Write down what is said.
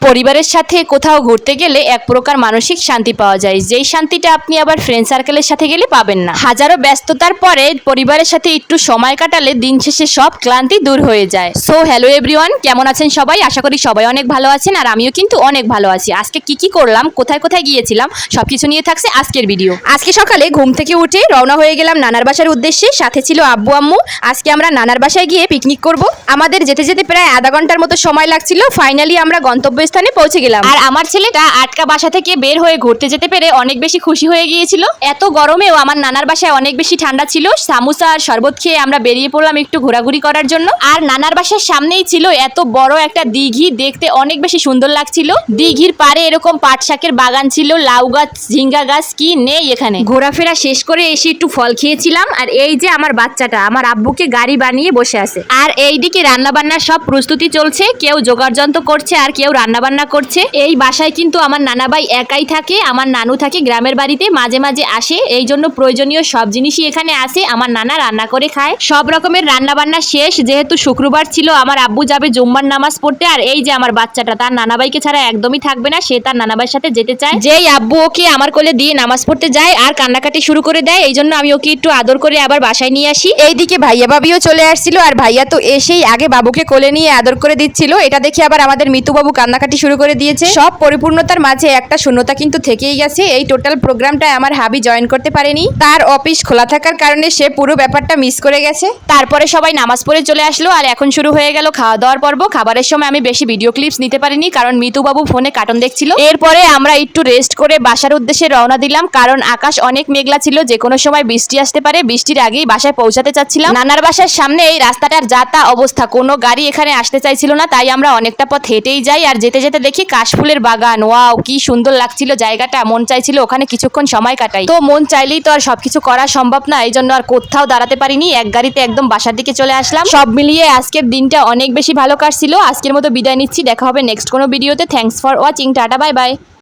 পরিবারের সাথে কোথাও ঘুরতে গেলে এক প্রকার মানসিক শান্তি পাওয়া যায়, যেই শান্তিটা আপনি আবার ফ্রেন্ড সার্কেলের সাথে গেলে পাবেন না। হাজারো ব্যস্ততার পরে পরিবারের সাথে একটু সময় কাটালে দিন শেষে সব ক্লান্তি দূর হয়ে যায়। সো হ্যালো এভরিওয়ান, কেমন আছেন সবাই? আশা করি সবাই অনেক ভালো আছেন, আর আমিও কিন্তু অনেক ভালো আছি। আজকে কি করলাম, কোথায় কোথায় গিয়েছিলাম, সবকিছু নিয়ে থাকছে আজকের ভিডিও। আজকে সকালে ঘুম থেকে উঠে রওনা হয়ে গেলাম নানার বাসার উদ্দেশ্যে। সাথে ছিল আব্বু আম্মু। আজকে আমরা নানার বাসায় গিয়ে পিকনিক করব। আমাদের যেতে যেতে প্রায় আধা ঘন্টার মতো সময় লাগছিল। ফাইনালি আমরা গন্তব্যস্থানে পৌঁছে গেলাম। আর আমার ছেলেটা আটকা বাসা থেকে বের হয়ে ঘুরতে যেতে পেরে অনেক বেশি খুশি হয়ে গিয়েছিল। এত গরমেও আমার নানার বাসায় অনেক বেশি ঠান্ডা ছিল। সামোসা আর শরবত খেয়ে আমরা বেরিয়ে পড়লাম একটু ঘোরাঘুরি করার জন্য। আর নানার বাসার সামনেই ছিল এত বড় একটা দিঘি, দেখতে অনেক বেশি সুন্দর লাগছিল। দিঘির পারে এরকম পাট শাকের বাগান ছিল, লাউ গাছ, ঝিঙ্গা গাছ, কি নেই এখানে। ঘোরাফেরা শেষ করে এসে একটু ফল খেয়েছিলাম। আর এই যে আমার বাচ্চাটা আমার আব্বুকে গাড়ি বানিয়ে বসে আছে। আর এইদিকে রান্না বান্নার সব প্রস্তুতি চলছে, কেউ জোগাড় যন্ত্র করছে আর কেউ রান্না বান্না করছে। এই বাসায় কিন্তু আমার নানা ভাই একাই থাকে, আমার নানু থাকে গ্রামের বাড়িতে, মাঝে মাঝে আসে। এই জন্য প্রয়োজনীয় সব জিনিসই এখানে আসে, আমার নানা রান্না করে খায়। সব রকমের রান্না বান্না শেষ, যেহেতু শুক্রবার ছিল আমার আব্বু যাবে জুম্মার নামাজ পড়তে। আর এই যে আমার বাচ্চাটা তার নানা ভাইকে ছাড়া একদমই থাকবে না, সে তার নানা ভাইয়ের সাথে যেতে চায়। যেই আব্বু ওকে আমার কোলে দিয়ে নামাজ পড়তে যায় আর কান্নাকাটি শুরু করে দেয়, এই জন্য আমি ওকে একটু আদর করে আবার বাসায় নিয়ে আসি। এইদিকে ভাইয়া ভাবিও চলে আসছিল, আর ভাইয়া তো এসেই আগে বাবুকে কোলে নিয়ে আদর করে দিচ্ছিল। এটা দেখে আবার আমাদের মিতু বাবু কান্নাকাটি শুরু করে দিয়েছে। সব পরিপূর্ণতার মাঝে একটা শূন্যতা কিন্তু থেকেই গেছে। এই টোটাল প্রোগ্রামটা আমার হাবি জয়েন করতে পারেনি, তার অফিস খোলা থাকার কারণে সে পুরো ব্যাপারটা মিস করে গেছে। তারপরে সবাই নামাজ পড়ে চলে আসলো, আর এখন শুরু হয়ে গেল খাওয়া দাওয়ার পর্ব। খাবারের সময় আমি বেশি ভিডিও ক্লিপস নিতে পারিনি, কারণ মিতু বাবু ফোনে কার্টুন দেখছিল। এরপরে আমরা একটু রেস্ট করে বাসার উদ্দেশ্যে রওনা দিলাম, কারণ আকাশ অনেক মেঘলা ছিল, যে কোনো সময় বৃষ্টি আসতে পারে। বৃষ্টির আগেই বাসায় পৌঁছাতে চাচ্ছিলাম। নানার বাসার সামনে এই রাস্তাটার যাতা অবস্থা, কোনো গাড়ি এখানে আসতে চাইছিল না, তাই আমরা অনেকটা পথ হেঁটেই যাই। আর যেতে যেতে দেখি কাশফুলের বাগান। ওয়াও, কি সুন্দর লাগছিল জায়গাটা। মন চাইছিল ওখানে কিছুক্ষণ সময় কাটাই, তো মন চাইলেই তো আর সবকিছু করা সম্ভব না, এই জন্য আর কোথাও দাঁড়াতে পারিনি। এক গাড়িতে একদম বাসার দিকে চলে আসলাম। সব মিলিয়ে আজকের দিনটা অনেক বেশি ভালো কাটছিল। আজকের মতো বিদায় নিচ্ছি, দেখা হবে নেক্সট কোনো ভিডিওতে। Thanks for watching, tata, bye bye.